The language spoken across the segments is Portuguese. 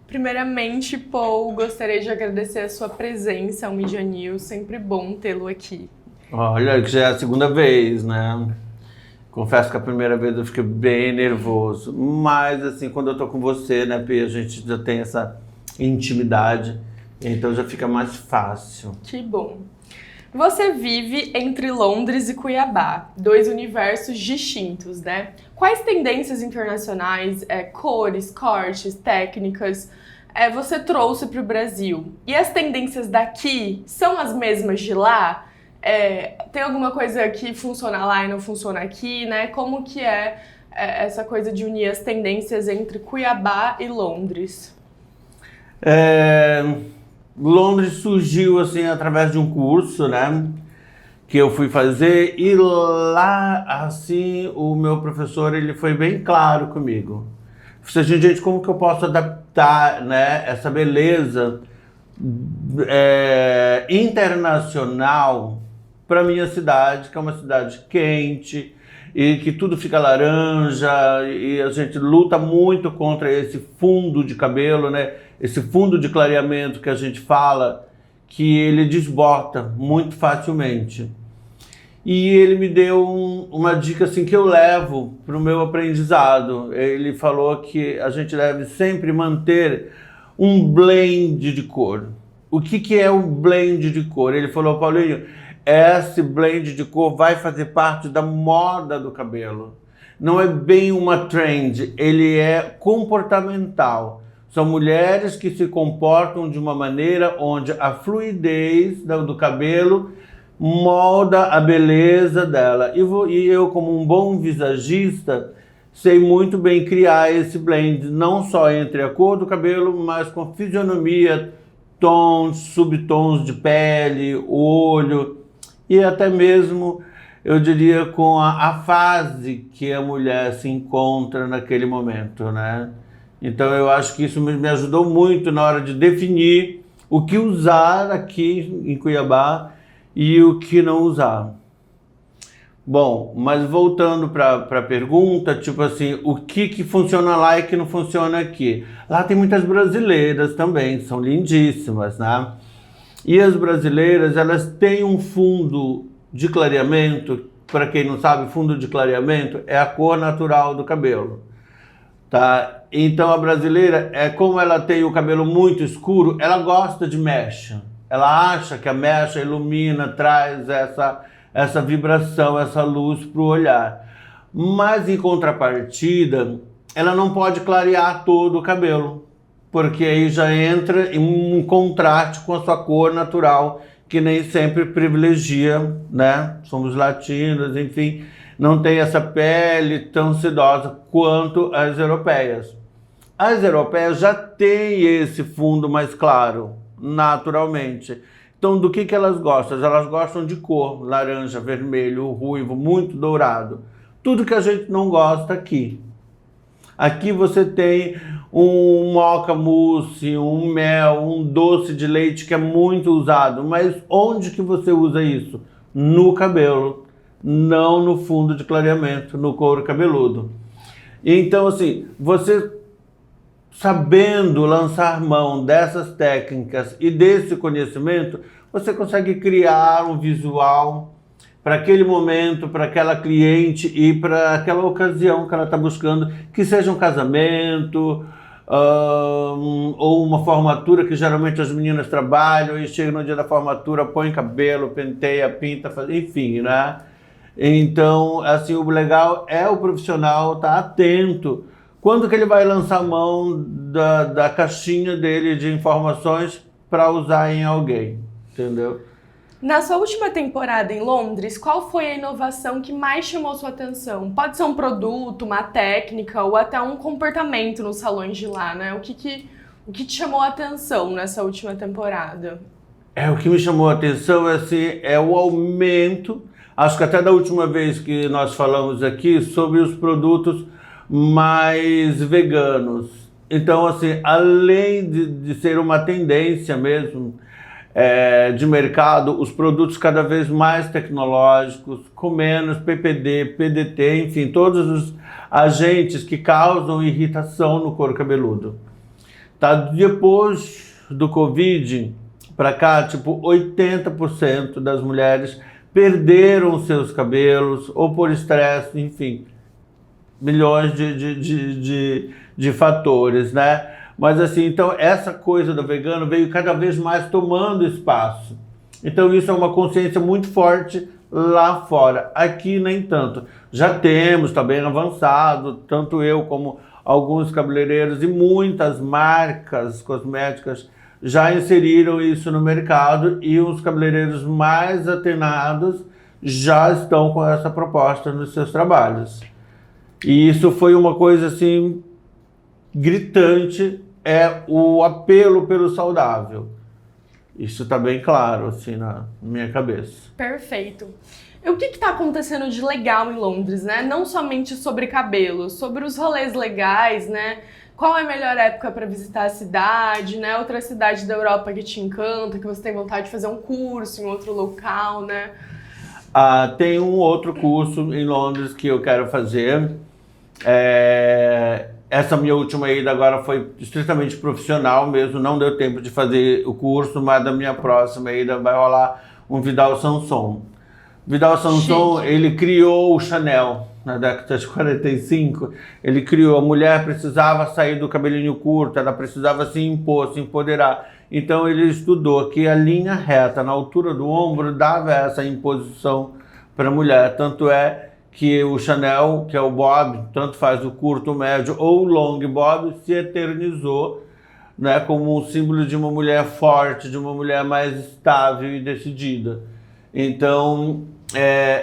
Primeiramente, Paul, gostaria de agradecer a sua presença ao Media News, sempre bom tê-lo aqui. Olha, que já é a segunda vez, né? Confesso que a primeira vez eu fiquei bem nervoso, mas assim, quando eu tô com você, né, Pia, a gente já tem essa intimidade, então já fica mais fácil. Que bom. Você vive entre Londres e Cuiabá, dois universos distintos, né? Quais tendências internacionais, cores, cortes, técnicas, você trouxe para o Brasil? E as tendências daqui são as mesmas de lá? Tem alguma coisa que funciona lá e não funciona aqui, né? Como que é essa coisa de unir as tendências entre Cuiabá e Londres? Londres surgiu assim através de um curso, né, que eu fui fazer, e lá assim o meu professor ele foi bem claro comigo. Falei assim, gente, como que eu posso adaptar, né, essa beleza internacional para minha cidade, que é uma cidade quente e que tudo fica laranja, e a gente luta muito contra esse fundo de cabelo, né? Esse fundo de clareamento que a gente fala, que ele desbota muito facilmente. E ele me deu uma dica assim que eu levo para o meu aprendizado. Ele falou que a gente deve sempre manter um blend de cor. O que é um blend de cor? Ele falou, Paulinho, esse blend de cor vai fazer parte da moda do cabelo. Não é bem uma trend, ele é comportamental. São mulheres que se comportam de uma maneira onde a fluidez do cabelo molda a beleza dela. E eu, como um bom visagista, sei muito bem criar esse blend, não só entre a cor do cabelo, mas com fisionomia, tons, subtons de pele, olho, e até mesmo, eu diria, com a fase que a mulher se encontra naquele momento, né? Então eu acho que isso me ajudou muito na hora de definir o que usar aqui em Cuiabá e o que não usar. Bom, mas voltando para a pergunta, tipo assim, o que funciona lá e que não funciona aqui? Lá tem muitas brasileiras também, são lindíssimas, né? E as brasileiras, elas têm um fundo de clareamento, para quem não sabe, fundo de clareamento é a cor natural do cabelo, tá? Então a brasileira, como ela tem o cabelo muito escuro, ela gosta de mecha. Ela acha que a mecha ilumina, traz essa vibração, essa luz para o olhar. Mas em contrapartida, ela não pode clarear todo o cabelo, porque aí já entra em um contraste com a sua cor natural, que nem sempre privilegia, né? Somos latinos, enfim, não tem essa pele tão sedosa quanto as europeias. As europeias já têm esse fundo mais claro, naturalmente. Então, do que elas gostam? Elas gostam de cor, laranja, vermelho, ruivo, muito dourado. Tudo que a gente não gosta aqui. Aqui você tem um mocha mousse, um mel, um doce de leite que é muito usado. Mas onde que você usa isso? No cabelo, não no fundo de clareamento, no couro cabeludo. Então, assim, você sabendo lançar mão dessas técnicas e desse conhecimento, você consegue criar um visual para aquele momento, para aquela cliente e para aquela ocasião que ela está buscando, que seja um casamento ou uma formatura, que geralmente as meninas trabalham e chegam no dia da formatura, põe cabelo, penteia, pinta, enfim, né? Então, assim, o legal é o profissional estar atento quando que ele vai lançar a mão da caixinha dele de informações para usar em alguém, entendeu? Na sua última temporada em Londres, qual foi a inovação que mais chamou sua atenção? Pode ser um produto, uma técnica ou até um comportamento nos salões de lá, né? O que te chamou a atenção nessa última temporada? O que me chamou a atenção é o aumento, acho que até da última vez que nós falamos aqui, sobre os produtos mais veganos. Então, assim, além de ser uma tendência mesmo de mercado, os produtos cada vez mais tecnológicos, com menos PPD, PDT, enfim, todos os agentes que causam irritação no couro cabeludo. Tá? Depois do Covid para cá, tipo, 80% das mulheres perderam seus cabelos, ou por estresse, enfim, milhões de fatores, né? Mas assim, então essa coisa do vegano veio cada vez mais tomando espaço. Então isso é uma consciência muito forte lá fora. Aqui nem tanto. Já temos, está bem avançado, tanto eu como alguns cabeleireiros e muitas marcas cosméticas já inseriram isso no mercado e os cabeleireiros mais atenados já estão com essa proposta nos seus trabalhos. E isso foi uma coisa assim gritante, é o apelo pelo saudável. Isso está bem claro assim na minha cabeça. Perfeito. E o que está acontecendo de legal em Londres, né? Não somente sobre cabelo, sobre os rolês legais, né? Qual é a melhor época para visitar a cidade, né? Outra cidade da Europa que te encanta, que você tem vontade de fazer um curso em outro local, né? Tem um outro curso em Londres que eu quero fazer. Essa minha última ida agora foi estritamente profissional mesmo, não deu tempo de fazer o curso, mas da minha próxima ida vai rolar um Vidal Sassoon. Vidal Sassoon, ele criou o Chanel na década de 45, ele criou, a mulher precisava sair do cabelinho curto, ela precisava se impor, se empoderar. Então ele estudou que a linha reta na altura do ombro dava essa imposição para a mulher, tanto é que o Chanel, que é o bob, tanto faz o curto, o médio ou o long bob, se eternizou, né, como um símbolo de uma mulher forte, de uma mulher mais estável e decidida. Então,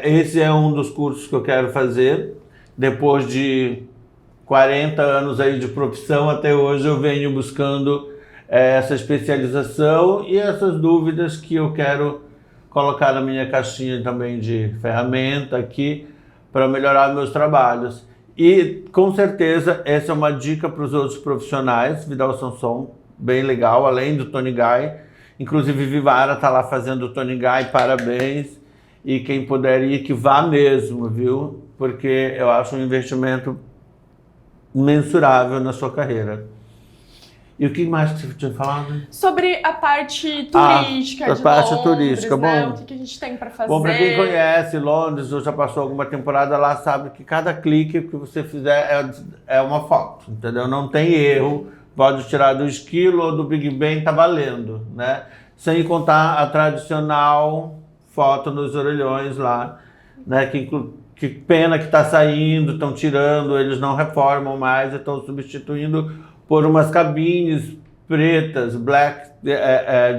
esse é um dos cursos que eu quero fazer. Depois de 40 anos aí de profissão, até hoje eu venho buscando essa especialização e essas dúvidas que eu quero colocar na minha caixinha também de ferramenta aqui para melhorar meus trabalhos. E com certeza essa é uma dica para os outros profissionais. Vidal Sassoon, bem legal, além do Tony Guy. Inclusive Vivara está lá fazendo o Tony Guy, parabéns. E quem puder ir, que vá mesmo, viu? Porque eu acho um investimento mensurável na sua carreira. E o que mais que você tinha falado? Sobre a parte turística a de parte Londres, turística, né? bom. O que a gente tem para fazer? Bom, para quem conhece Londres ou já passou alguma temporada lá, sabe que cada clique que você fizer é uma foto, entendeu? Não tem erro, pode tirar do Esquilo ou do Big Ben, tá valendo, né? Sem contar a tradicional foto nos orelhões lá, né? Que pena que está saindo, estão tirando, eles não reformam mais, estão substituindo por umas cabines pretas, black,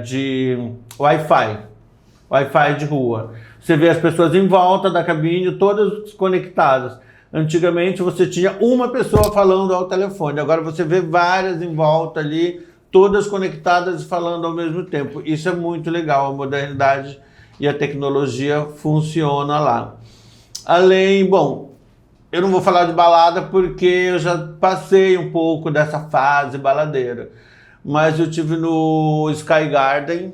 de Wi-Fi de rua. Você vê as pessoas em volta da cabine, todas conectadas. Antigamente você tinha uma pessoa falando ao telefone, agora você vê várias em volta ali, todas conectadas e falando ao mesmo tempo. Isso é muito legal, a modernidade e a tecnologia funciona lá. Além, bom, eu não vou falar de balada porque eu já passei um pouco dessa fase baladeira, mas eu tive no Sky Garden,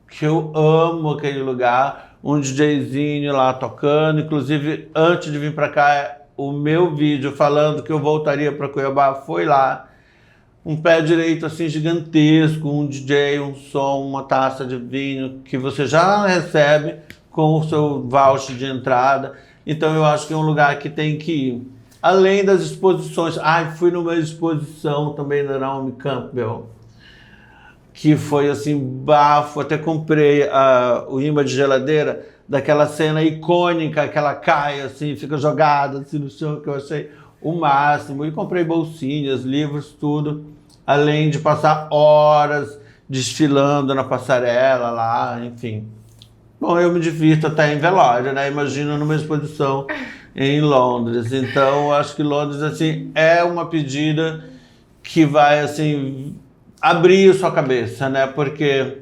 que eu amo aquele lugar, um DJzinho lá tocando. Inclusive, antes de vir para cá, o meu vídeo falando que eu voltaria para Cuiabá foi lá. Um pé direito assim gigantesco, um DJ, um som, uma taça de vinho que você já recebe com o seu voucher de entrada. Então eu acho que é um lugar que tem que ir. Além das exposições, fui numa exposição também da Naomi Campbell, que foi assim, bafo, até comprei o imã de geladeira daquela cena icônica que ela cai assim, fica jogada assim no chão, que eu achei o máximo. E comprei bolsinhas, livros, tudo, além de passar horas desfilando na passarela lá, enfim. Bom, eu me divirto até em velório, né? Imagina numa exposição em Londres. Então, acho que Londres, assim, é uma pedida que vai, assim, abrir sua cabeça, né? Porque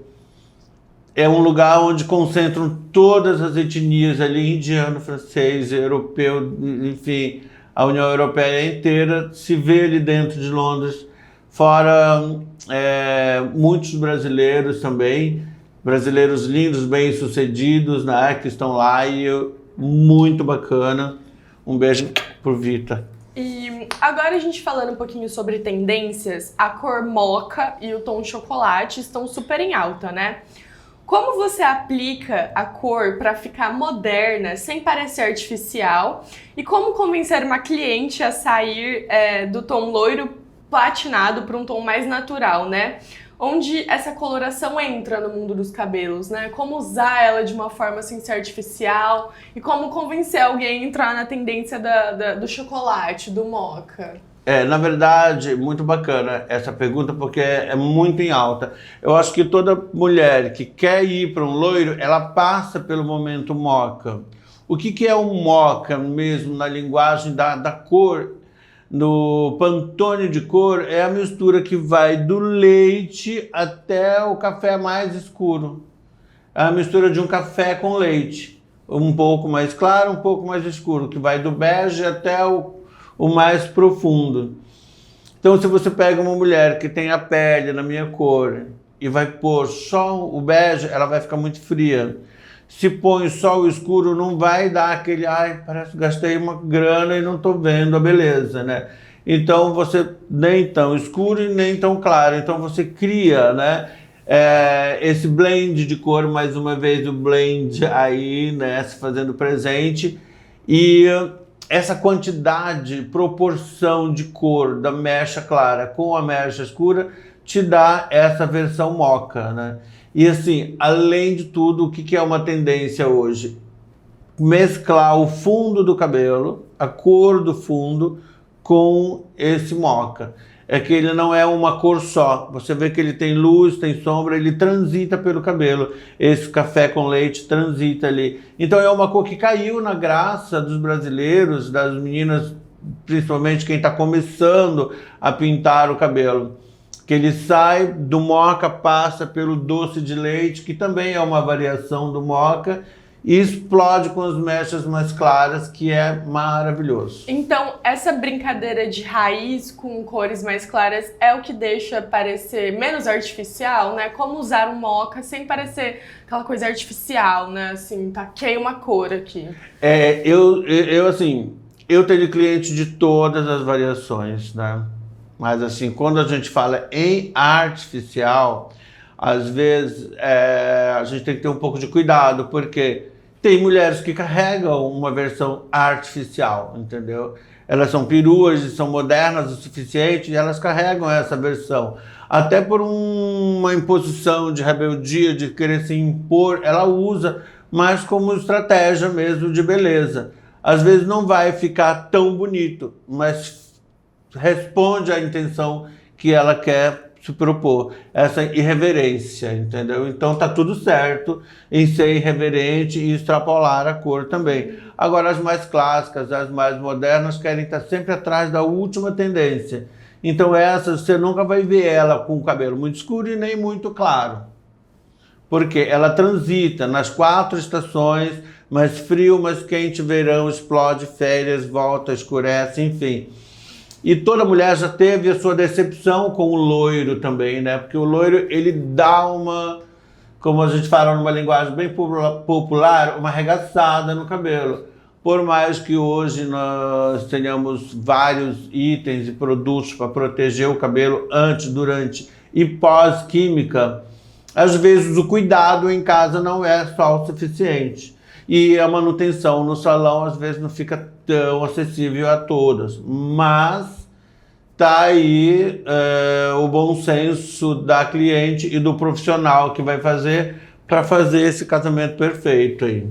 é um lugar onde concentram todas as etnias ali, indiano, francês, europeu, enfim, a União Europeia inteira se vê ali dentro de Londres. Fora muitos brasileiros também, brasileiros lindos, bem-sucedidos, né, que estão lá, e muito bacana. Um beijo por Vita. E Agora a gente falando um pouquinho sobre tendências, a cor moca e o tom chocolate estão super em alta, né? Como você aplica a cor para ficar moderna, sem parecer artificial? E como convencer uma cliente a sair do tom loiro platinado para um tom mais natural, né? Onde essa coloração entra no mundo dos cabelos, né? Como usar ela de uma forma sem ser artificial e como convencer alguém a entrar na tendência do chocolate, do moca. Na verdade, muito bacana essa pergunta, porque é muito em alta. Eu acho que toda mulher que quer ir para um loiro, ela passa pelo momento moca. O que é um moca mesmo na linguagem da cor? No Pantone de cor é a mistura que vai do leite até o café mais escuro. É a mistura de um café com leite. Um pouco mais claro, um pouco mais escuro, que vai do bege até o mais profundo. Então, se você pega uma mulher que tem a pele na minha cor e vai pôr só o bege, ela vai ficar muito fria. Se põe só o escuro, não vai dar aquele, ai, parece que gastei uma grana e não estou vendo a beleza, né? Então, você nem tão escuro e nem tão claro. Então, você cria, né? Esse blend de cor, mais uma vez o blend aí, né? Se fazendo presente. E essa quantidade, proporção de cor da mecha clara com a mecha escura te dá essa versão moca, né? E assim, além de tudo, o que é uma tendência hoje? Mesclar o fundo do cabelo, a cor do fundo, com esse moca. É que ele não é uma cor só. Você vê que ele tem luz, tem sombra, ele transita pelo cabelo. Esse café com leite transita ali. Então é uma cor que caiu na graça dos brasileiros, das meninas, principalmente quem está começando a pintar o cabelo. Que ele sai do moca, passa pelo doce de leite, que também é uma variação do moca, e explode com as mechas mais claras, que é maravilhoso. Então, essa brincadeira de raiz com cores mais claras é o que deixa parecer menos artificial, né? Como usar um moca sem parecer aquela coisa artificial, né? Assim, taquei uma cor aqui. Eu tenho cliente de todas as variações, né? Mas assim, quando a gente fala em artificial, às vezes a gente tem que ter um pouco de cuidado, porque tem mulheres que carregam uma versão artificial, entendeu? Elas são peruas e são modernas o suficiente e elas carregam essa versão. Até por uma imposição de rebeldia, de querer se impor, ela usa, mas como estratégia mesmo de beleza. Às vezes não vai ficar tão bonito, mas responde à intenção que ela quer se propor, essa irreverência, entendeu? Então tá tudo certo em ser irreverente e extrapolar a cor também. Agora as mais clássicas, as mais modernas querem estar sempre atrás da última tendência. Então essa você nunca vai ver ela com o cabelo muito escuro e nem muito claro. Porque ela transita nas 4 estações, mais frio, mais quente, verão, explode, férias, volta, escurece, enfim. E toda mulher já teve a sua decepção com o loiro também, né? Porque o loiro, ele dá uma, como a gente fala numa linguagem bem popular, uma arregaçada no cabelo. Por mais que hoje nós tenhamos vários itens e produtos para proteger o cabelo antes, durante e pós-química, às vezes o cuidado em casa não é só o suficiente. E a manutenção no salão às vezes não fica tão acessível a todas. Mas tá aí o bom senso da cliente e do profissional que vai fazer para fazer esse casamento perfeito aí.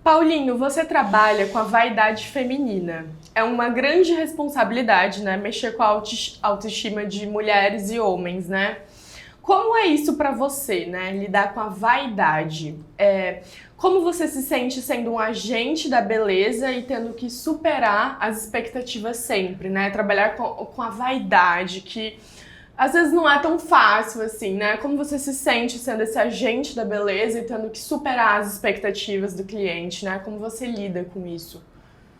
Paulinho, você trabalha com a vaidade feminina. É uma grande responsabilidade, né? Mexer com a autoestima de mulheres e homens, né? Como é isso para você, né? Lidar com a vaidade. Como você se sente sendo um agente da beleza e tendo que superar as expectativas sempre, né? Trabalhar com a vaidade, que às vezes não é tão fácil assim, né? Como você se sente sendo esse agente da beleza e tendo que superar as expectativas do cliente, né? Como você lida com isso?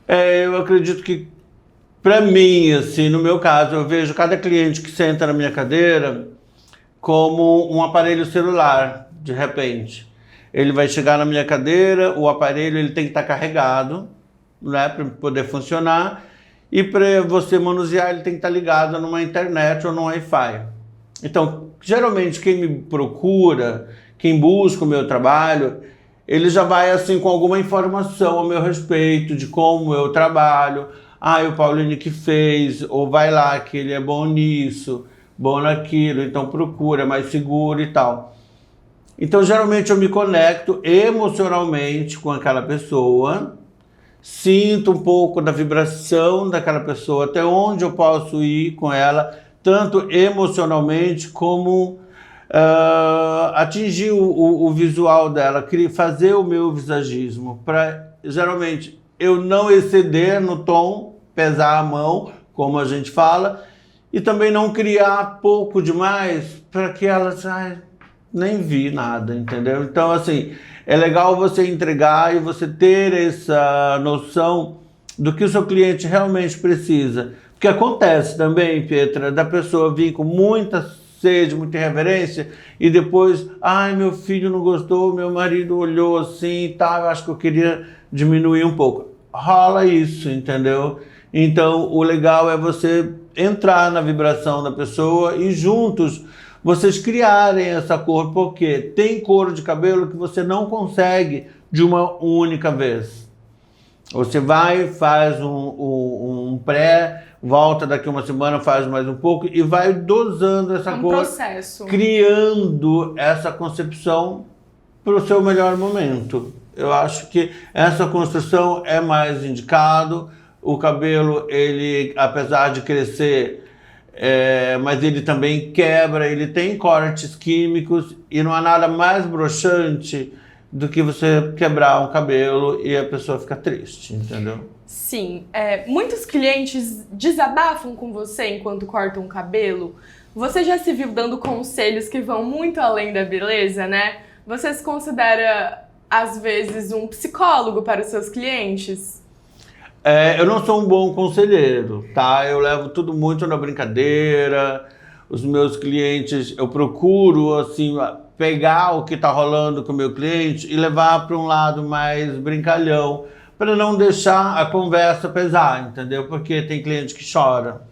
Eu acredito que, para mim, assim, no meu caso, eu vejo cada cliente que senta na minha cadeira como um aparelho celular, de repente. Ele vai chegar na minha cadeira, o aparelho ele tem que estar carregado, né, para poder funcionar, e para você manusear ele tem que estar ligado numa internet ou num Wi-Fi. Então, geralmente quem me procura, quem busca o meu trabalho, ele já vai assim com alguma informação ao meu respeito de como eu trabalho. O Paulinho que fez, ou vai lá que ele é bom nisso, bom naquilo, então procura, é mais seguro e tal. Então, geralmente eu me conecto emocionalmente com aquela pessoa, sinto um pouco da vibração daquela pessoa, até onde eu posso ir com ela, tanto emocionalmente como atingir o visual dela, fazer o meu visagismo, para geralmente eu não exceder no tom, pesar a mão, como a gente fala, e também não criar pouco demais para que ela nem vi nada, entendeu? Então, assim, é legal você entregar e você ter essa noção do que o seu cliente realmente precisa. Porque acontece também, Pietra, da pessoa vir com muita sede, muita irreverência, e depois, meu filho não gostou, meu marido olhou assim e tal, eu acho que eu queria diminuir um pouco. Rola isso, entendeu? Então, o legal é você entrar na vibração da pessoa e juntos vocês criarem essa cor, porque tem couro de cabelo que você não consegue de uma única vez. Você vai, faz um pré, volta daqui uma semana, faz mais um pouco e vai dosando essa cor, processo. Criando essa concepção para o seu melhor momento. Eu acho que essa construção é mais indicado. O cabelo, ele, apesar de crescer, mas ele também quebra, ele tem cortes químicos e não há nada mais broxante do que você quebrar um cabelo e a pessoa fica triste, entendeu? Sim, muitos clientes desabafam com você enquanto cortam o cabelo. Você já se viu dando conselhos que vão muito além da beleza, né? Você se considera, às vezes, um psicólogo para os seus clientes? Eu não sou um bom conselheiro, tá? Eu levo tudo muito na brincadeira. Os meus clientes, eu procuro, assim, pegar o que está rolando com o meu cliente e levar para um lado mais brincalhão, para não deixar a conversa pesar, entendeu? Porque tem cliente que chora.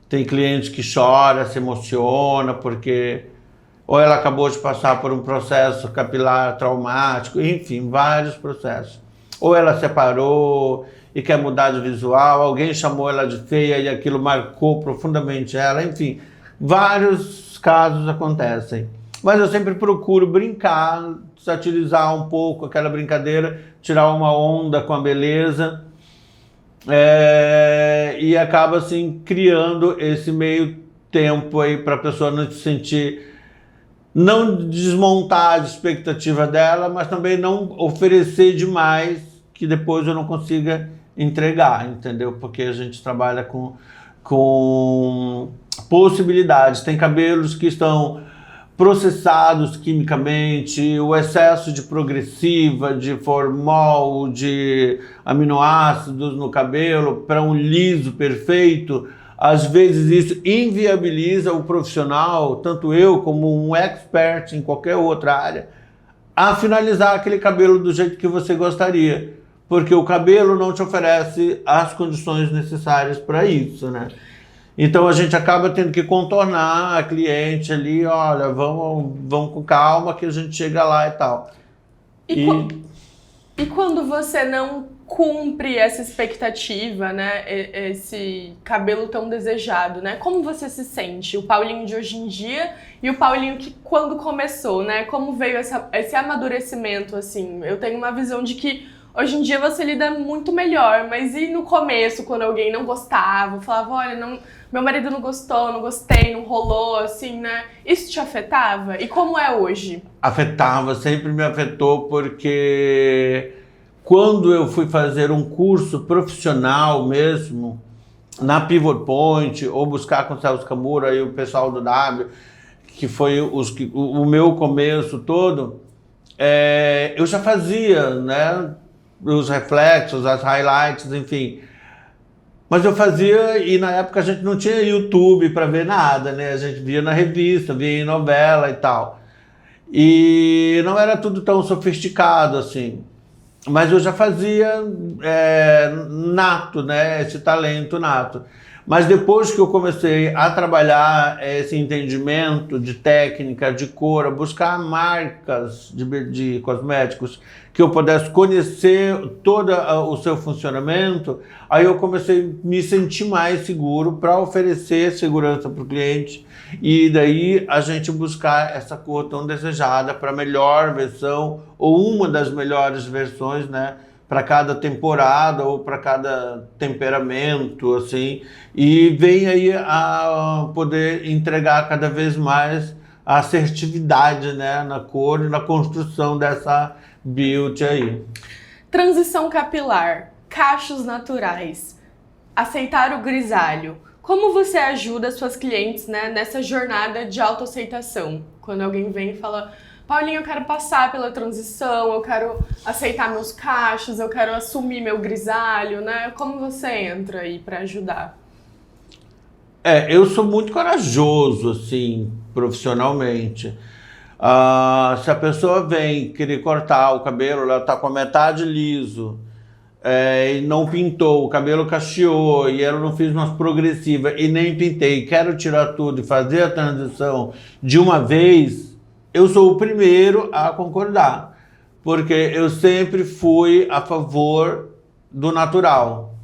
Tem cliente que chora, se emociona, porque ou ela acabou de passar por um processo capilar traumático, enfim, vários processos. Ou ela separou e quer mudar de visual, alguém chamou ela de feia e aquilo marcou profundamente ela, enfim, vários casos acontecem. Mas eu sempre procuro brincar, satirizar um pouco aquela brincadeira, tirar uma onda com a beleza, e acaba assim criando esse meio tempo aí para a pessoa não se sentir, não desmontar a expectativa dela, mas também não oferecer demais que depois eu não consiga entregar, entendeu? Porque a gente trabalha com possibilidades. Tem cabelos que estão processados quimicamente, o excesso de progressiva, de formol, de aminoácidos no cabelo para um liso perfeito. Às vezes isso inviabiliza o profissional, tanto eu como um expert em qualquer outra área, a finalizar aquele cabelo do jeito que você gostaria. Porque o cabelo não te oferece as condições necessárias para isso, né? Então a gente acaba tendo que contornar a cliente ali, olha, vamos com calma que a gente chega lá e tal. E quando você não cumpre essa expectativa, né? Esse cabelo tão desejado, né? Como você se sente? O Paulinho de hoje em dia e o Paulinho que quando começou, né? Como veio esse amadurecimento, assim? Eu tenho uma visão de que hoje em dia você lida muito melhor, mas e no começo, quando alguém não gostava, falava, olha, não, meu marido não gostou, não gostei, não rolou, assim, né? Isso te afetava? E como é hoje? Afetava, sempre me afetou, porque quando eu fui fazer um curso profissional mesmo, na Pivot Point, ou buscar com o Celso Camura e o pessoal do W, que foi o meu começo todo, eu já fazia, né? Os reflexos, as highlights, enfim. Mas eu fazia e na época a gente não tinha YouTube para ver nada, né? A gente via na revista, via em novela e tal. E não era tudo tão sofisticado assim. Mas eu já fazia nato, né? Esse talento nato. Mas depois que eu comecei a trabalhar esse entendimento de técnica, de cor, a buscar marcas de cosméticos que eu pudesse conhecer todo o seu funcionamento, aí eu comecei a me sentir mais seguro para oferecer segurança para o cliente e daí a gente buscar essa cor tão desejada para a melhor versão ou uma das melhores versões, né? Para cada temporada ou para cada temperamento, assim, e vem aí a poder entregar cada vez mais a assertividade, né, na cor e na construção dessa beauty aí. Transição capilar, cachos naturais, aceitar o grisalho. Como você ajuda as suas clientes, né, nessa jornada de autoaceitação? Quando alguém vem e fala... Paulinho, eu quero passar pela transição, eu quero aceitar meus cachos, eu quero assumir meu grisalho, né? Como você entra aí para ajudar? Eu sou muito corajoso, assim, profissionalmente. Se a pessoa vem querer cortar o cabelo, ela tá com a metade liso, e não pintou, o cabelo cacheou, e eu não fiz umas progressivas, e nem pintei, quero tirar tudo e fazer a transição de uma vez... Eu sou o primeiro a concordar, porque eu sempre fui a favor do natural.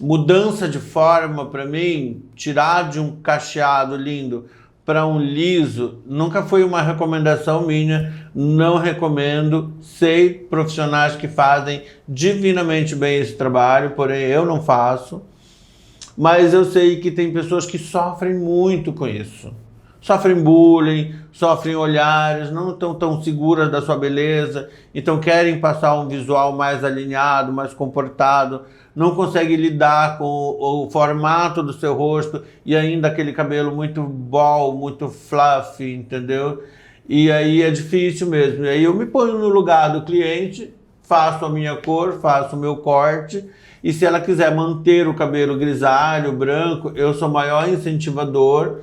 Mudança de forma, para mim, tirar de um cacheado lindo para um liso, nunca foi uma recomendação minha, não recomendo. Sei profissionais que fazem divinamente bem esse trabalho, porém eu não faço. Mas eu sei que tem pessoas que sofrem muito com isso. Sofrem bullying, sofrem olhares, não estão tão seguras da sua beleza, então querem passar um visual mais alinhado, mais comportado, não conseguem lidar com o formato do seu rosto e ainda aquele cabelo muito ball, muito fluffy, entendeu? E aí é difícil mesmo. E aí eu me ponho no lugar do cliente, faço a minha cor, faço o meu corte, e se ela quiser manter o cabelo grisalho, branco, eu sou o maior incentivador.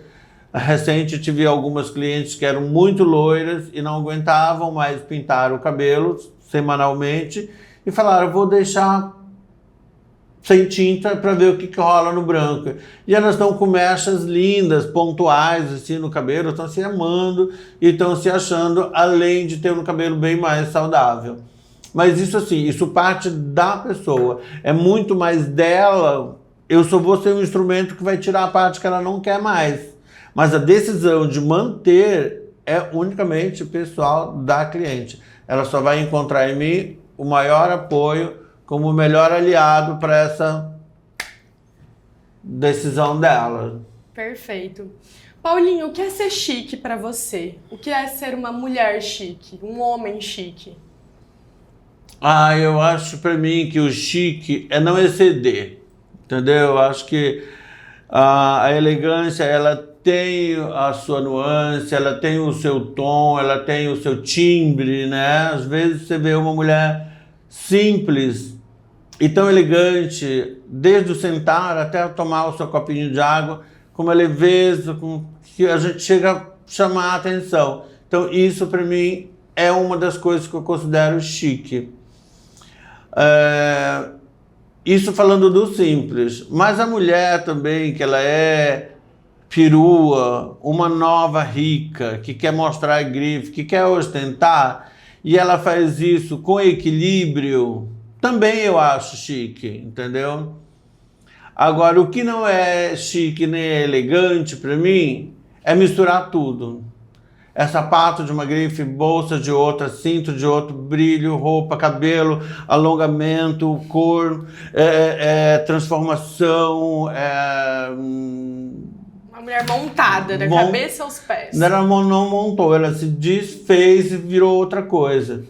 Recente tive algumas clientes que eram muito loiras e não aguentavam mais pintar o cabelo semanalmente e falaram, vou deixar sem tinta para ver o que rola no branco. E elas estão com mechas lindas, pontuais assim no cabelo, estão se amando e estão se achando, além de ter um cabelo bem mais saudável. Mas isso assim, isso parte da pessoa, é muito mais dela. Eu só vou ser um instrumento que vai tirar a parte que ela não quer mais. Mas a decisão de manter é unicamente pessoal da cliente. Ela só vai encontrar em mim o maior apoio como o melhor aliado para essa decisão dela. Perfeito. Paulinho, o que é ser chique para você? O que é ser uma mulher chique, um homem chique? Eu acho para mim que o chique é não exceder, entendeu? Eu acho que a elegância, ela tem a sua nuance, ela tem o seu tom, ela tem o seu timbre, né? Às vezes você vê uma mulher simples e tão elegante, desde o sentar até tomar o seu copinho de água, com uma leveza, com que a gente chega a chamar a atenção. Então isso para mim é uma das coisas que eu considero chique. Isso falando do simples, mas a mulher também, que ela é perua, uma nova rica, que quer mostrar grife, que quer ostentar, e ela faz isso com equilíbrio, também eu acho chique, entendeu? Agora, o que não é chique nem é elegante para mim, é misturar tudo. É sapato de uma grife, bolsa de outra, cinto de outro, brilho, roupa, cabelo, alongamento, cor, transformação, mulher montada, da cabeça aos pés. Ela não montou, ela se desfez e virou outra coisa.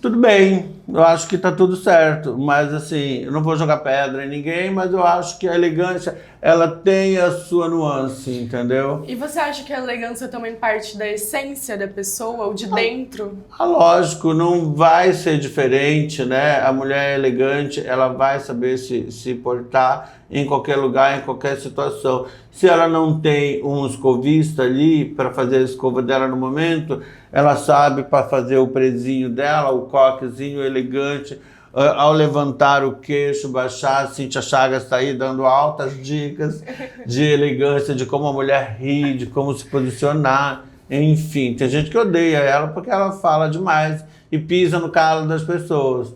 Tudo bem, eu acho que tá tudo certo, mas assim, eu não vou jogar pedra em ninguém, mas eu acho que a elegância ela tem a sua nuance, entendeu? E você acha que a elegância também parte da essência da pessoa, ou de dentro? Lógico, não vai ser diferente, né? A mulher elegante, ela vai saber se portar em qualquer lugar, em qualquer situação. Se ela não tem um escovista ali para fazer a escova dela no momento, ela sabe para fazer o prezinho dela, o coquezinho elegante. Ao levantar o queixo, baixar, a Cíntia Chagas está aí dando altas dicas de elegância, de como a mulher ri, de como se posicionar. Enfim, tem gente que odeia ela porque ela fala demais e pisa no calo das pessoas.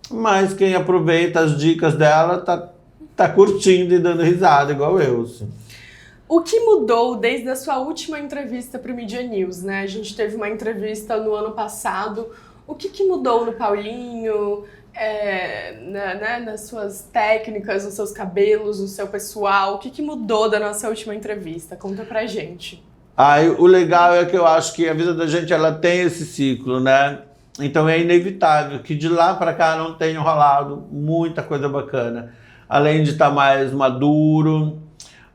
Mas quem aproveita as dicas dela tá curtindo e dando risada, igual eu. Assim. O que mudou desde a sua última entrevista para o Media News, né? A gente teve uma entrevista no ano passado. O que mudou no Paulinho, nas suas técnicas, nos seus cabelos, no seu pessoal? O que mudou da nossa última entrevista? Conta pra gente. O legal é que eu acho que a vida da gente ela tem esse ciclo, né? Então é inevitável que de lá para cá não tenha rolado muita coisa bacana. Além de estar mais maduro,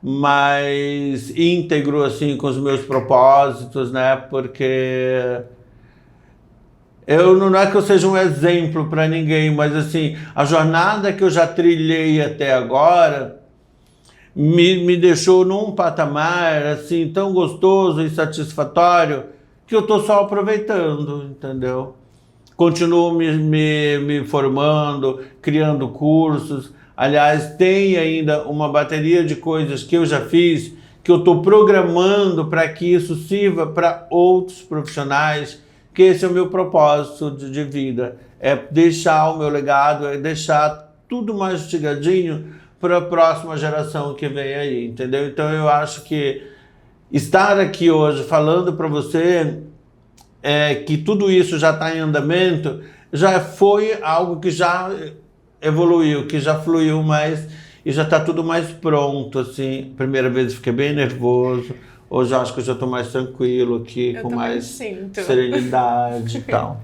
mais íntegro assim com os meus propósitos, né? Porque não é que eu seja um exemplo para ninguém, mas assim, a jornada que eu já trilhei até agora me deixou num patamar assim tão gostoso e satisfatório que eu estou só aproveitando, entendeu? Continuo me formando, criando cursos. Aliás, tem ainda uma bateria de coisas que eu já fiz que eu estou programando para que isso sirva para outros profissionais, que esse é o meu propósito de vida. É deixar o meu legado, é deixar tudo mastigadinho para a próxima geração que vem aí, entendeu? Então eu acho que estar aqui hoje falando para você que tudo isso já está em andamento, já foi algo que já evoluiu, que já fluiu mais e já está tudo mais pronto, assim. Primeira vez eu fiquei bem nervoso, hoje eu acho que eu já estou mais tranquilo aqui, com mais serenidade e tal.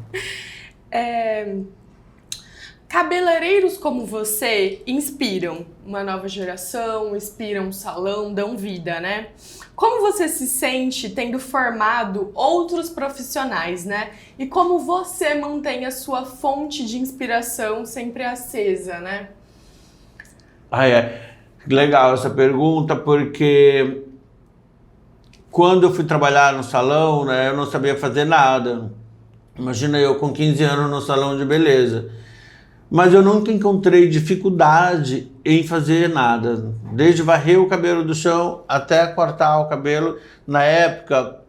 Cabeleireiros como você inspiram uma nova geração, inspiram um salão, dão vida, né? Como você se sente tendo formado outros profissionais, né? E como você mantém a sua fonte de inspiração sempre acesa, né? Legal essa pergunta, porque quando eu fui trabalhar no salão, né, eu não sabia fazer nada. Imagina eu com 15 anos no salão de beleza. Mas eu nunca encontrei dificuldade em fazer nada. Desde varrer o cabelo do chão até cortar o cabelo. Na época,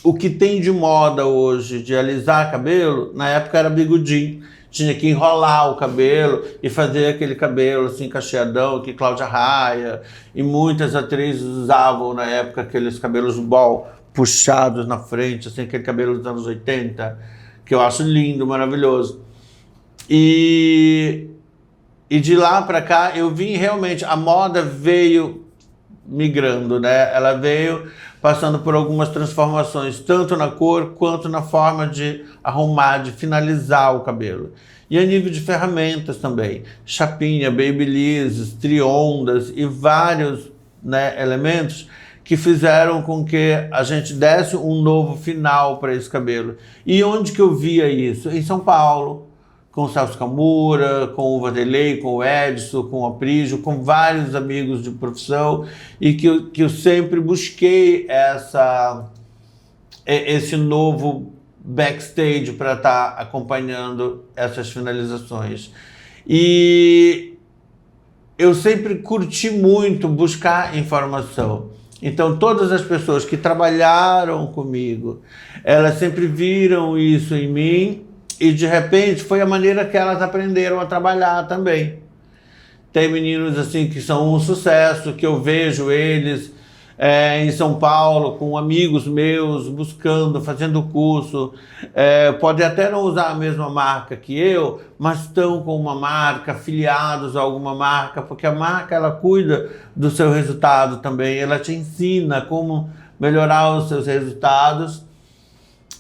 o que tem de moda hoje de alisar cabelo, na época era bigodinho. Tinha que enrolar o cabelo e fazer aquele cabelo assim cacheadão que Cláudia Raia e muitas atrizes usavam na época, aqueles cabelos ball puxados na frente, assim, aquele cabelo dos anos 80, que eu acho lindo, maravilhoso. E de lá para cá eu vim realmente, a moda veio migrando, né? Ela veio passando por algumas transformações, tanto na cor quanto na forma de arrumar, de finalizar o cabelo. E a nível de ferramentas também, chapinha, babyliss, triondas e vários, né, elementos que fizeram com que a gente desse um novo final para esse cabelo. E onde que eu via isso? Em São Paulo, com o Celso Camura, com o Vanderlei, com o Edson, com o Aprígio, com vários amigos de profissão, e que eu sempre busquei esse novo backstage para estar acompanhando essas finalizações. E eu sempre curti muito buscar informação. Então, todas as pessoas que trabalharam comigo, elas sempre viram isso em mim, e de repente foi a maneira que elas aprenderam a trabalhar também. Tem meninos assim que são um sucesso, que eu vejo eles em São Paulo com amigos meus buscando, fazendo curso. Podem até não usar a mesma marca que eu, mas estão com uma marca, afiliados a alguma marca, porque a marca ela cuida do seu resultado também, ela te ensina como melhorar os seus resultados.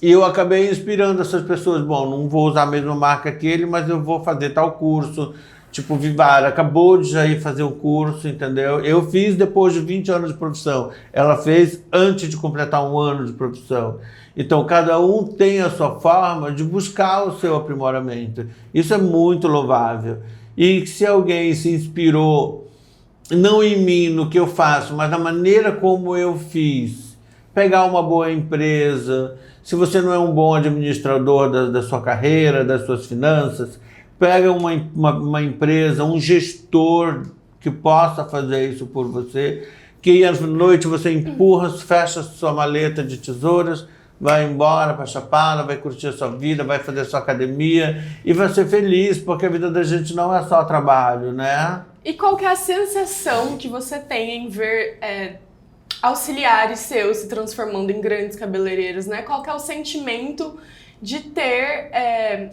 E eu acabei inspirando essas pessoas. Bom, não vou usar a mesma marca que ele, mas eu vou fazer tal curso, Tipo, Vivara acabou de já ir fazer o curso, entendeu? Eu fiz depois de 20 anos de profissão. Ela fez antes de completar 1 ano de profissão. Então, cada um tem a sua forma de buscar o seu aprimoramento. Isso é muito louvável. E se alguém se inspirou, não em mim, no que eu faço, mas na maneira como eu fiz, pegar uma boa empresa, se você não é um bom administrador da sua carreira, das suas finanças, pega uma empresa, um gestor que possa fazer isso por você, que à noite você empurra, fecha sua maleta de tesouras, vai embora para Chapada, vai curtir a sua vida, vai fazer a sua academia e vai ser feliz, porque a vida da gente não é só trabalho, né? E qual que é a sensação que você tem em ver auxiliares seus se transformando em grandes cabeleireiros, né? Qual que é o sentimento de ter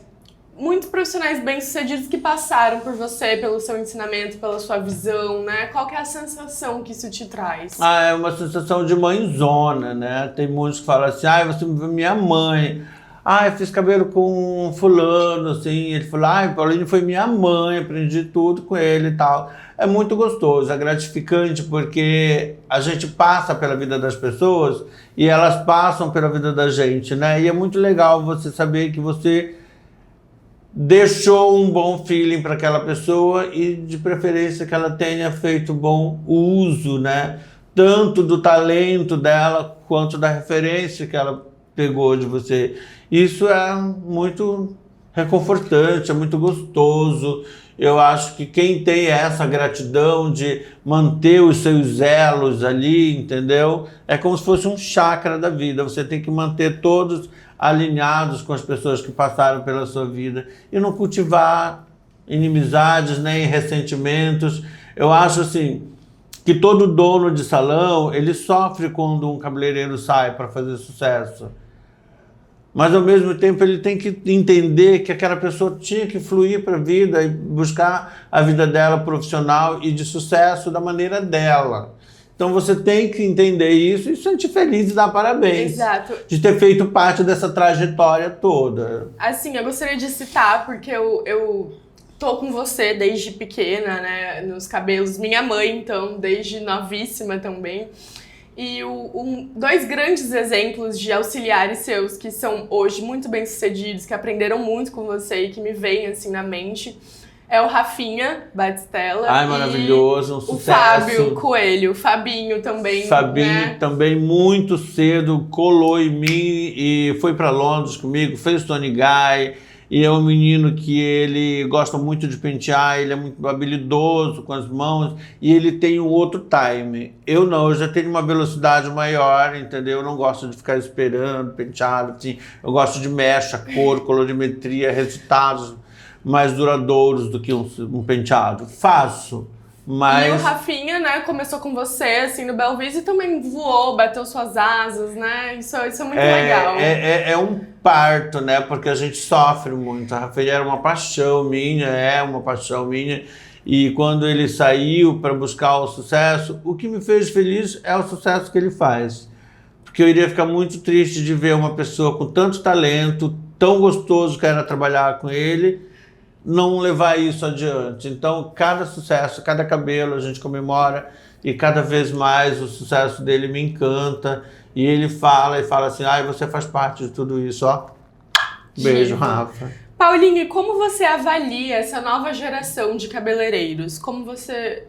muitos profissionais bem-sucedidos que passaram por você, pelo seu ensinamento, pela sua visão, né? Qual que é a sensação que isso te traz? É uma sensação de mãezona, né? Tem muitos que falam assim, você me viu minha mãe. Eu fiz cabelo com fulano, assim. Ele falou, Paulinho foi minha mãe, aprendi tudo com ele e tal. É muito gostoso, é gratificante, porque a gente passa pela vida das pessoas e elas passam pela vida da gente, né? E é muito legal você saber que você deixou um bom feeling para aquela pessoa e, de preferência, que ela tenha feito bom uso, né? Tanto do talento dela quanto da referência que ela pegou de você. Isso é muito reconfortante, é muito gostoso. Eu acho que quem tem essa gratidão de manter os seus elos ali, entendeu? É como se fosse um chakra da vida. Você tem que manter todos alinhados com as pessoas que passaram pela sua vida e não cultivar inimizades nem ressentimentos. Eu acho assim que todo dono de salão, ele sofre quando um cabeleireiro sai para fazer sucesso. Mas, ao mesmo tempo, ele tem que entender que aquela pessoa tinha que fluir para a vida e buscar a vida dela profissional e de sucesso da maneira dela. Então, você tem que entender isso e se sentir feliz e dar parabéns. Exato. De ter feito parte dessa trajetória toda. Assim, eu gostaria de citar, porque eu tô com você desde pequena, né, nos cabelos. Minha mãe, então, desde novíssima também. E dois grandes exemplos de auxiliares seus que são hoje muito bem-sucedidos, que aprenderam muito com você e que me vêm assim na mente, é o Rafinha Batistella. Maravilhoso, um sucesso. O Fábio Coelho, o Fabinho também. Fabinho, né? Também muito cedo colou em mim e foi para Londres comigo, fez Tony Guy. E é um menino que ele gosta muito de pentear, ele é muito habilidoso com as mãos e ele tem um outro time. Eu não, eu já tenho uma velocidade maior, entendeu? Eu não gosto de ficar esperando penteado, assim. Eu gosto de mecha, cor, colorimetria, resultados mais duradouros do que um penteado. Faço. Mas... E o Rafinha, né, começou com você, assim, no Belvis e também voou, bateu suas asas, né? Isso é muito legal. É um parto, né? Porque a gente sofre muito. A Rafinha era uma paixão minha, é uma paixão minha. E quando ele saiu para buscar o sucesso, o que me fez feliz é o sucesso que ele faz. Porque eu iria ficar muito triste de ver uma pessoa com tanto talento, tão gostoso que era trabalhar com ele, não levar isso adiante. Então, cada sucesso, cada cabelo a gente comemora e cada vez mais o sucesso dele me encanta. E ele fala assim, você faz parte de tudo isso, ó. Beijo, Rafa. Paulinho, e como você avalia essa nova geração de cabeleireiros? Como você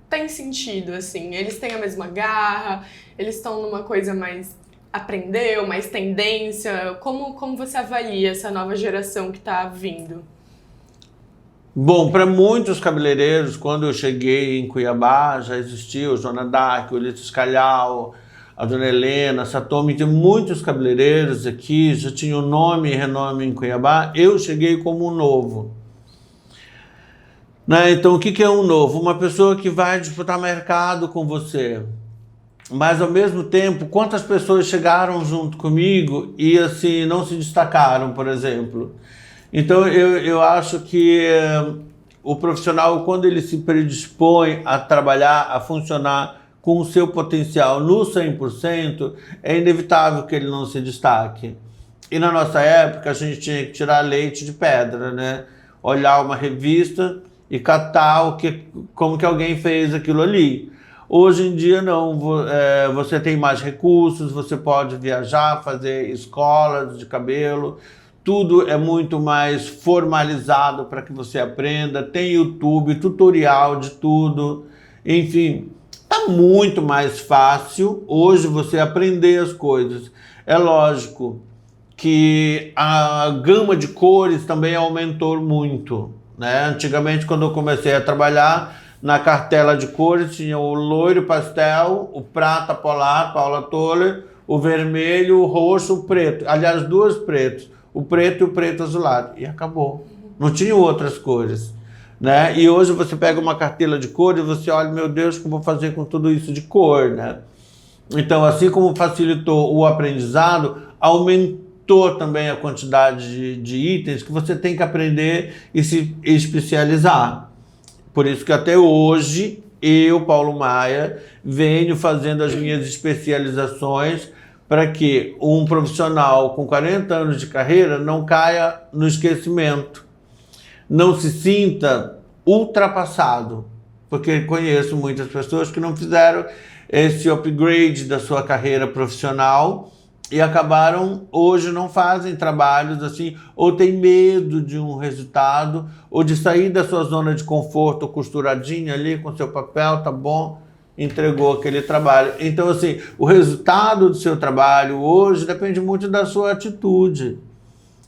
tem sentido, assim? Eles têm a mesma garra? Eles estão numa coisa mais aprendeu, mais tendência? Como você avalia essa nova geração que está vindo? Bom, para muitos cabeleireiros, quando eu cheguei em Cuiabá, já existia o Joana Dark, o Ulisses Calhau, a Dona Helena, a Satomi, tem muitos cabeleireiros aqui, já tinham nome e renome em Cuiabá. Eu cheguei como um novo. Né? Então, o que é um novo? Uma pessoa que vai disputar mercado com você. Mas, ao mesmo tempo, quantas pessoas chegaram junto comigo e, assim, não se destacaram, por exemplo? Então, eu acho que o profissional, quando ele se predispõe a trabalhar, a funcionar com o seu potencial no 100%, é inevitável que ele não se destaque. E na nossa época, a gente tinha que tirar leite de pedra, né? Olhar uma revista e catar como que alguém fez aquilo ali. Hoje em dia não, você tem mais recursos, você pode viajar, fazer escolas de cabelo, tudo é muito mais formalizado para que você aprenda, tem YouTube, tutorial de tudo, enfim, está muito mais fácil hoje você aprender as coisas. É lógico que a gama de cores também aumentou muito, né? Antigamente, quando eu comecei a trabalhar, na cartela de cores tinha o loiro pastel, o prata polar, Paula Toller, o vermelho, o roxo, o preto. Aliás, duas pretos, o preto e o preto azulado. E acabou. Não tinha outras cores, né? E hoje você pega uma cartela de cores e você olha, meu Deus, o que eu vou fazer com tudo isso de cor, né? Então, assim como facilitou o aprendizado, aumentou também a quantidade de itens que você tem que aprender e se especializar. Por isso que até hoje, eu, Paulo Maia, venho fazendo as minhas especializações para que um profissional com 40 anos de carreira não caia no esquecimento, não se sinta ultrapassado, porque conheço muitas pessoas que não fizeram esse upgrade da sua carreira profissional e acabaram, hoje não fazem trabalhos assim, ou tem medo de um resultado, ou de sair da sua zona de conforto costuradinha ali com seu papel, tá bom, entregou aquele trabalho. Então assim, o resultado do seu trabalho hoje depende muito da sua atitude,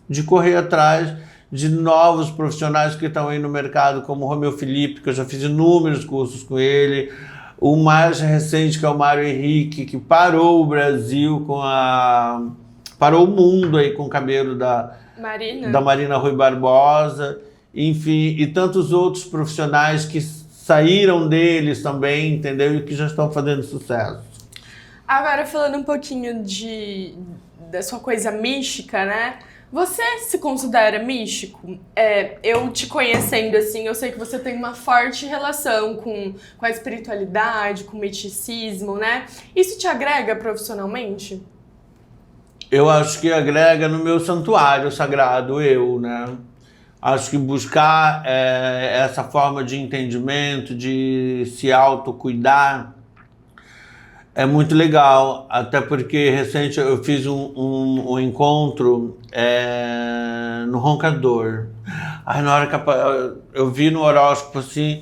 de correr atrás de novos profissionais que estão aí no mercado, como o Romeu Felipe, que eu já fiz inúmeros cursos com ele, o mais recente, que é o Mário Henrique, que parou o Brasil parou o mundo aí com o cabelo da Marina Rui Barbosa, enfim, e tantos outros profissionais que saíram deles também, entendeu? E que já estão fazendo sucesso. Agora, falando um pouquinho da sua coisa mística, né? Você se considera místico? Eu te conhecendo assim, eu sei que você tem uma forte relação com a espiritualidade, com o misticismo, né? Isso te agrega profissionalmente? Eu acho que agrega no meu santuário sagrado, né? Acho que buscar essa forma de entendimento, de se autocuidar, é muito legal, até porque recente eu fiz um encontro no Roncador. Aí na hora que eu vi no horóscopo assim,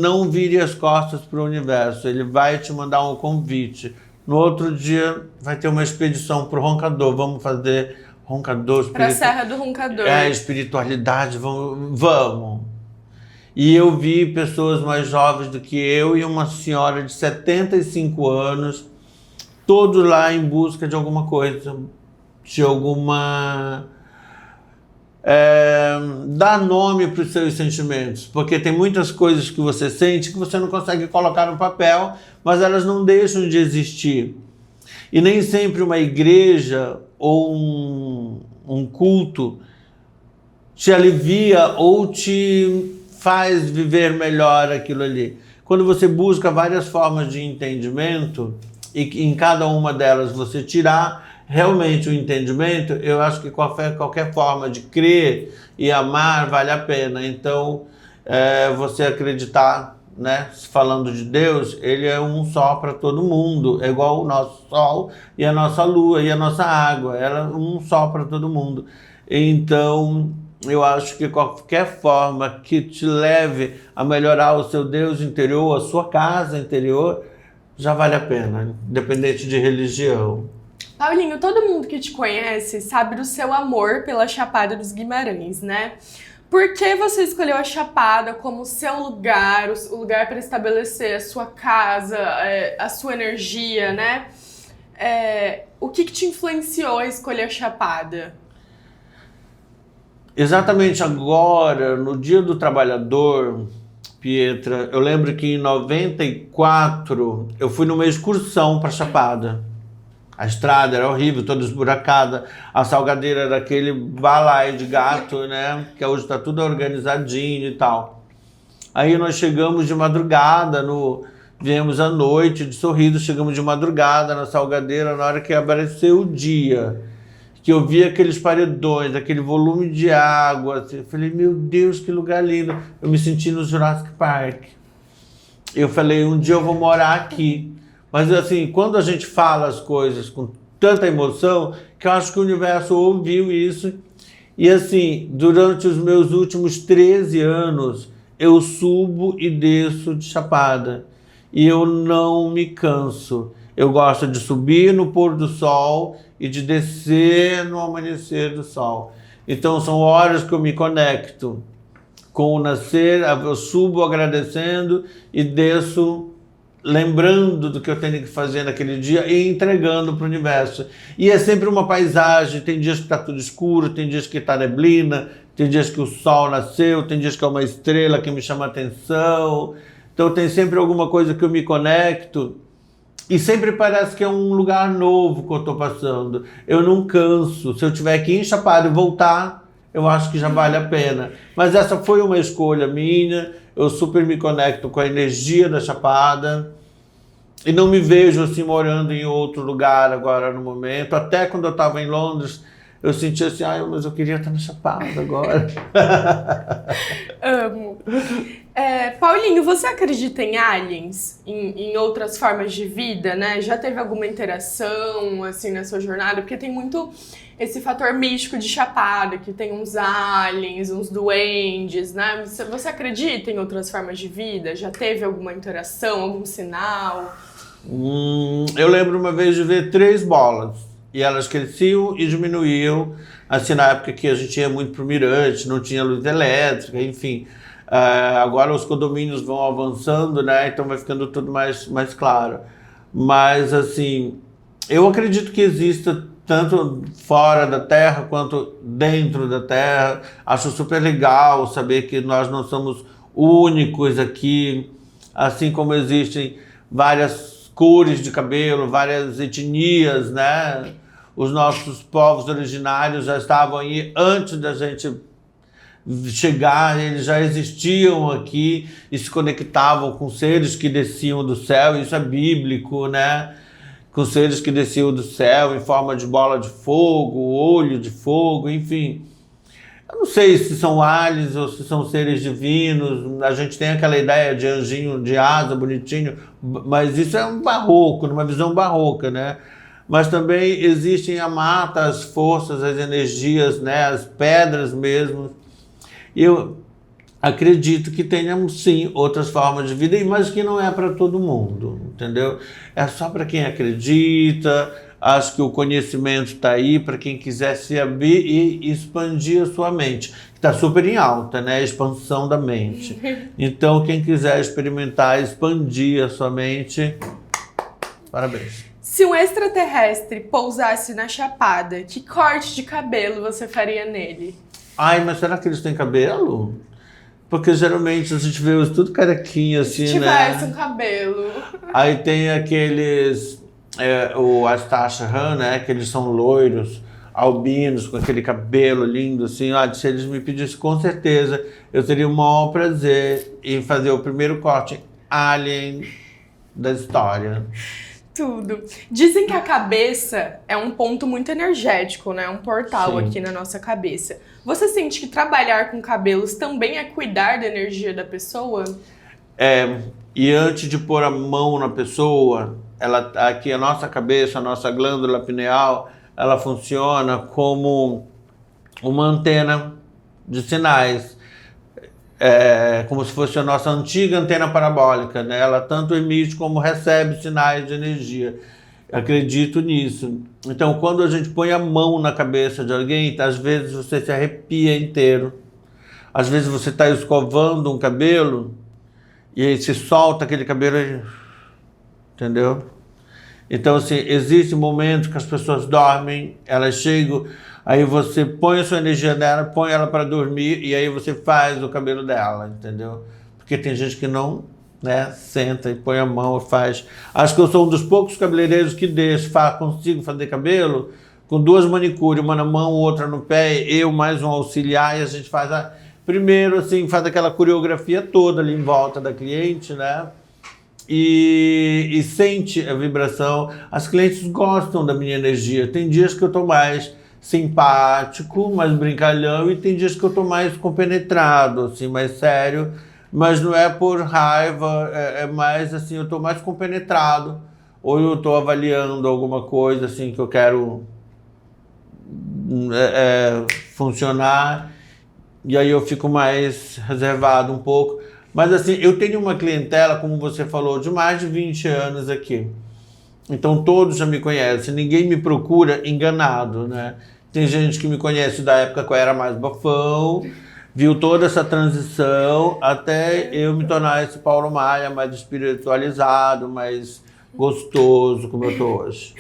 não vire as costas para o universo, ele vai te mandar um convite. No outro dia vai ter uma expedição para o Roncador, vamos fazer Roncador. Para a Serra do Roncador. Espiritualidade, vamos. E eu vi pessoas mais jovens do que eu e uma senhora de 75 anos, todos lá em busca de alguma coisa, de alguma... dar nome para os seus sentimentos, porque tem muitas coisas que você sente que você não consegue colocar no papel, mas elas não deixam de existir. E nem sempre uma igreja ou um culto te alivia ou te faz viver melhor aquilo ali. Quando você busca várias formas de entendimento e em cada uma delas você tirar realmente o entendimento, eu acho que qualquer forma de crer e amar vale a pena. Então, você acreditar, né? Falando de Deus, ele é um só para todo mundo, é igual o nosso sol e a nossa lua e a nossa água, ela é um só para todo mundo. Então, eu acho que qualquer forma que te leve a melhorar o seu Deus interior, a sua casa interior, já vale a pena, independente de religião. Paulinho, todo mundo que te conhece sabe do seu amor pela Chapada dos Guimarães, né? Por que você escolheu a Chapada como seu lugar, o lugar para estabelecer a sua casa, a sua energia, né? O que te influenciou a escolher a Chapada? Exatamente agora, no Dia do Trabalhador, Pietra, eu lembro que em 94 eu fui numa excursão para Chapada. A estrada era horrível, toda esburacada, a salgadeira era aquele balaio de gato, né? Que hoje está tudo organizadinho e tal. Aí nós chegamos de madrugada, viemos à noite de Sorriso, chegamos de madrugada na salgadeira, na hora que apareceu o dia. que eu vi aqueles paredões, aquele volume de água, assim, eu falei, meu Deus, que lugar lindo. Eu me senti no Jurassic Park. Eu falei, um dia eu vou morar aqui. Mas assim, quando a gente fala as coisas com tanta emoção, que eu acho que o universo ouviu isso. E assim, durante os meus últimos 13 anos, eu subo e desço de Chapada. E eu não me canso. Eu gosto de subir no pôr do sol e de descer no amanhecer do sol. Então são horas que eu me conecto com o nascer, eu subo agradecendo e desço lembrando do que eu tenho que fazer naquele dia e entregando para o universo. E é sempre uma paisagem, tem dias que está tudo escuro, tem dias que está neblina, tem dias que o sol nasceu, tem dias que é uma estrela que me chama a atenção. Então tem sempre alguma coisa que eu me conecto e sempre parece que é um lugar novo que eu estou passando. Eu não canso. Se eu tiver que ir em Chapada e voltar, eu acho que já vale a pena. Mas essa foi uma escolha minha. Eu super me conecto com a energia da Chapada e não me vejo assim morando em outro lugar agora no momento. Até quando eu estava em Londres, eu sentia assim, mas eu queria estar na Chapada agora. Amo. Paulinho, você acredita em aliens? Em outras formas de vida, né? Já teve alguma interação, assim, na sua jornada? Porque tem muito esse fator místico de Chapada, que tem uns aliens, uns duendes, né? Você acredita em outras formas de vida? Já teve alguma interação, algum sinal? Eu lembro uma vez de ver 3 bolas. E elas cresciam e diminuíam, assim, na época que a gente ia muito pro Mirante, não tinha luz elétrica, enfim. Agora os condomínios vão avançando, né? Então vai ficando tudo mais claro. Mas, assim, eu acredito que exista tanto fora da Terra quanto dentro da Terra. Acho super legal saber que nós não somos únicos aqui, assim como existem várias cores de cabelo, várias etnias, né? Os nossos povos originários já estavam aí antes da gente chegar, eles já existiam aqui e se conectavam com seres que desciam do céu, isso é bíblico, né? Com seres que desciam do céu em forma de bola de fogo, olho de fogo, enfim. Eu não sei se são aliens ou se são seres divinos, a gente tem aquela ideia de anjinho de asa, bonitinho, mas isso é um barroco, numa visão barroca, né? Mas também existem a mata, as forças, as energias, né? As pedras mesmo. Eu acredito que tenhamos sim outras formas de vida, mas que não é para todo mundo, entendeu? É só para quem acredita. Acho que o conhecimento está aí para quem quiser se abrir e expandir a sua mente, que está super em alta, né? A expansão da mente. Então, quem quiser experimentar, expandir a sua mente, parabéns. Se um extraterrestre pousasse na Chapada, que corte de cabelo você faria nele? Mas será que eles têm cabelo? Porque geralmente a gente vê os tudo carequinha assim, Se né? tivesse um cabelo. Aí tem aqueles, o Astache Han, né? Que eles são loiros, albinos, com aquele cabelo lindo assim. Se eles me pedissem, com certeza, eu teria o maior prazer em fazer o primeiro corte alien da história. Tudo. Dizem que a cabeça é um ponto muito energético, né? Um portal Sim. aqui na nossa cabeça. Você sente que trabalhar com cabelos também é cuidar da energia da pessoa? E antes de pôr a mão na pessoa, aqui a nossa cabeça, a nossa glândula pineal, ela funciona como uma antena de sinais. Como se fosse a nossa antiga antena parabólica, né? Ela tanto emite como recebe sinais de energia. Acredito nisso. Então, quando a gente põe a mão na cabeça de alguém, às vezes você se arrepia inteiro. Às vezes você está escovando um cabelo e aí se solta aquele cabelo aí, entendeu? Então, assim, existe um momento que as pessoas dormem, elas chegam, aí você põe a sua energia nela, põe ela para dormir e aí você faz o cabelo dela, entendeu? Porque tem gente que não, né, senta e põe a mão e faz. Acho que eu sou um dos poucos cabeleireiros que consigo fazer cabelo com 2 manicures, uma na mão, outra no pé, eu mais um auxiliar, e a gente faz primeiro, assim, faz aquela coreografia toda ali em volta da cliente, né? E sente a vibração. As clientes gostam da minha energia. Tem dias que eu estou mais simpático, mais brincalhão, e tem dias que eu tô mais compenetrado, assim, mais sério, mas não é por raiva, é mais assim, eu tô mais compenetrado, ou eu tô avaliando alguma coisa assim que eu quero funcionar, e aí eu fico mais reservado um pouco. Mas assim, eu tenho uma clientela, como você falou, de mais de 20 anos aqui. Então todos já me conhecem, ninguém me procura enganado, né? Tem gente que me conhece da época que eu era mais bafão, viu toda essa transição até eu me tornar esse Paulo Maia mais espiritualizado, mais gostoso, como eu tô hoje.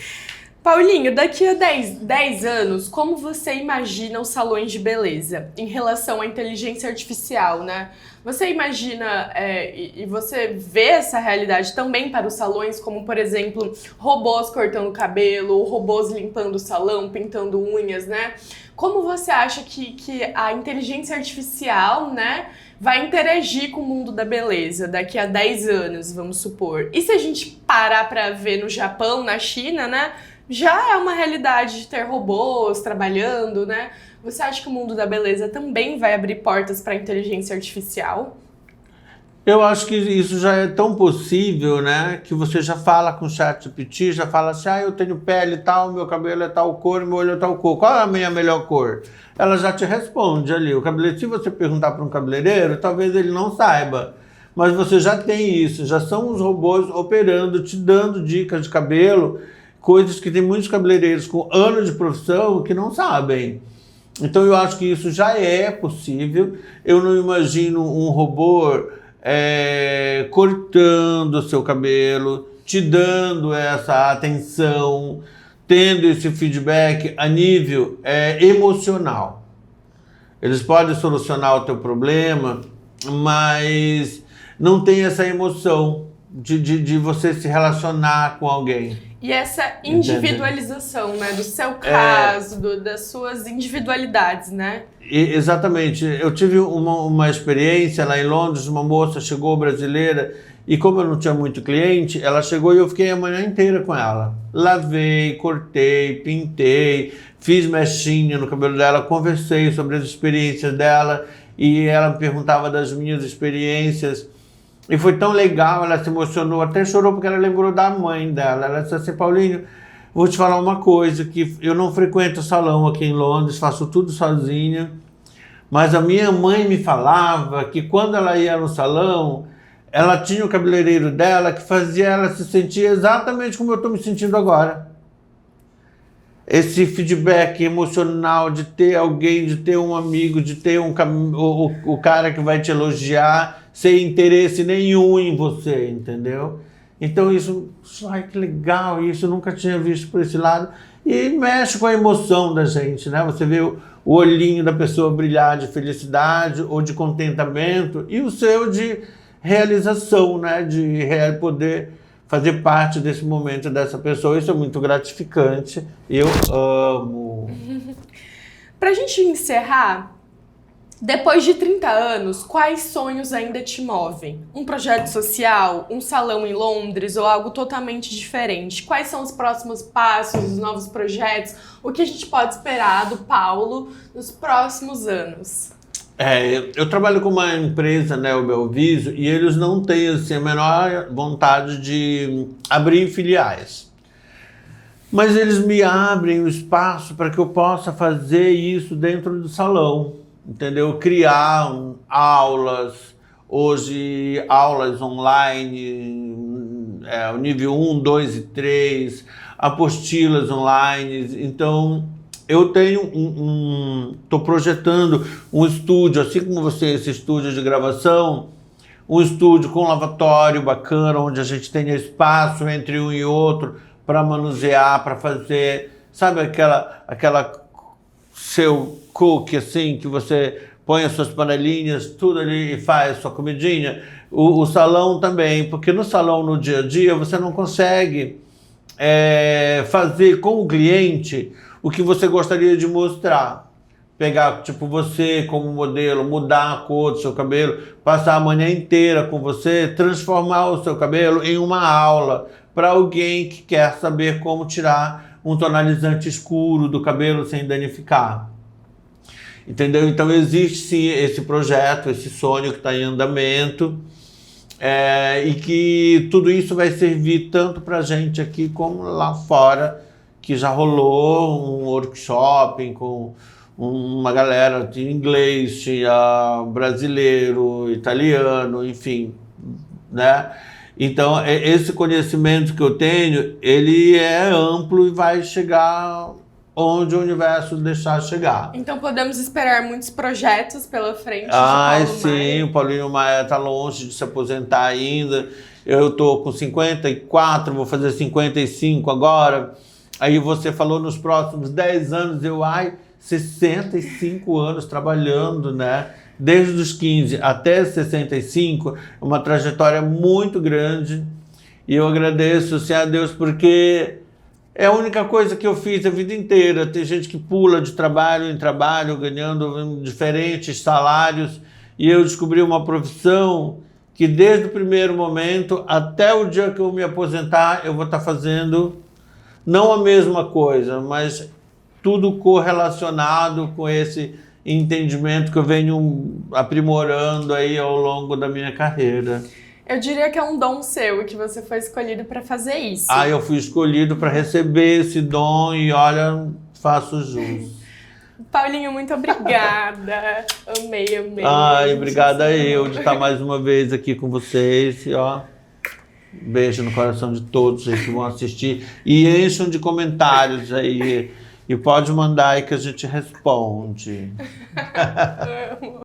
Paulinho, daqui a 10 anos, como você imagina os salões de beleza em relação à inteligência artificial, né? Você imagina e você vê essa realidade também para os salões, como, por exemplo, robôs cortando cabelo, robôs limpando o salão, pintando unhas, né? Como você acha que a inteligência artificial, né, vai interagir com o mundo da beleza daqui a 10 anos, vamos supor? E se a gente parar para ver no Japão, na China, né? Já é uma realidade de ter robôs trabalhando, né? Você acha que o mundo da beleza também vai abrir portas para a inteligência artificial? Eu acho que isso já é tão possível, né? Que você já fala com o ChatGPT, já fala assim, eu tenho pele tal, meu cabelo é tal cor, meu olho é tal cor. Qual é a minha melhor cor? Ela já te responde ali. O cabeleireiro, se você perguntar para um cabeleireiro, talvez ele não saiba. Mas você já tem isso, já são os robôs operando, te dando dicas de cabelo, coisas que tem muitos cabeleireiros com anos de profissão que não sabem. Então eu acho que isso já é possível. Eu não imagino um robô cortando o seu cabelo, te dando essa atenção, tendo esse feedback a nível emocional. Eles podem solucionar o teu problema, mas não tem essa emoção de você se relacionar com alguém. E essa individualização, né, do seu caso, das suas individualidades, né? Exatamente. Eu tive uma experiência lá em Londres, uma moça chegou brasileira e como eu não tinha muito cliente, ela chegou e eu fiquei a manhã inteira com ela. Lavei, cortei, pintei, fiz mechinha no cabelo dela, conversei sobre as experiências dela e ela me perguntava das minhas experiências. E foi tão legal, ela se emocionou, até chorou porque ela lembrou da mãe dela. Ela disse assim, Paulinho, vou te falar uma coisa, que eu não frequento salão aqui em Londres, faço tudo sozinha, mas a minha mãe me falava que quando ela ia no salão, ela tinha o cabeleireiro dela que fazia ela se sentir exatamente como eu estou me sentindo agora. Esse feedback emocional de ter alguém, de ter um amigo, de ter o cara que vai te elogiar sem interesse nenhum em você, entendeu? Então isso, ai que legal, isso eu nunca tinha visto por esse lado. E mexe com a emoção da gente, né? Você vê o olhinho da pessoa brilhar de felicidade ou de contentamento e o seu de realização, né? De poder fazer parte desse momento dessa pessoa. Isso é muito gratificante. Eu amo. Pra gente encerrar, depois de 30 anos, quais sonhos ainda te movem? Um projeto social, um salão em Londres ou algo totalmente diferente? Quais são os próximos passos, os novos projetos? O que a gente pode esperar do Paulo nos próximos anos? Eu trabalho com uma empresa, né, o Belviso, e eles não têm assim, a menor vontade de abrir filiais. Mas eles me abrem o espaço para que eu possa fazer isso dentro do salão, entendeu? Criar aulas, hoje aulas online, o nível 1, 2 e 3, apostilas online, então eu tenho estou projetando um estúdio, assim como você, esse estúdio de gravação, um estúdio com lavatório bacana, onde a gente tenha espaço entre um e outro para manusear, para fazer, sabe aquela seu cookie assim, que você põe as suas panelinhas, tudo ali e faz sua comidinha. O salão também, porque no salão, no dia a dia, você não consegue fazer com o cliente o que você gostaria de mostrar. Pegar, tipo, você como modelo, mudar a cor do seu cabelo, passar a manhã inteira com você, transformar o seu cabelo em uma aula para alguém que quer saber como tirar um tonalizante escuro do cabelo sem danificar. Entendeu? Então existe sim esse projeto, esse sonho que está em andamento, e que tudo isso vai servir tanto para a gente aqui como lá fora, que já rolou um workshop com uma galera de inglês, tinha brasileiro, italiano, enfim, né? Então, esse conhecimento que eu tenho, ele é amplo e vai chegar onde o universo deixar chegar. Então podemos esperar muitos projetos pela frente de Ai, Paulo sim, Maia. o Paulinho Maia está longe de se aposentar ainda. Eu estou com 54, vou fazer 55 agora. Aí você falou nos próximos 10 anos, 65 anos trabalhando, né? Desde os 15 até 65, uma trajetória muito grande. E eu agradeço assim, a Deus, porque é a única coisa que eu fiz a vida inteira. Tem gente que pula de trabalho em trabalho, ganhando diferentes salários. E eu descobri uma profissão que desde o primeiro momento até o dia que eu me aposentar, eu vou estar fazendo não a mesma coisa, mas tudo correlacionado com esse entendimento que eu venho aprimorando aí ao longo da minha carreira. Eu diria que é um dom seu e que você foi escolhido para fazer isso. Eu fui escolhido para receber esse dom e olha, faço jus. Paulinho, muito obrigada. Amei. Obrigada eu de estar mais uma vez aqui com vocês. E, beijo no coração de todos aí que vão assistir. E encham de comentários aí. E pode mandar aí que a gente responde. Amo.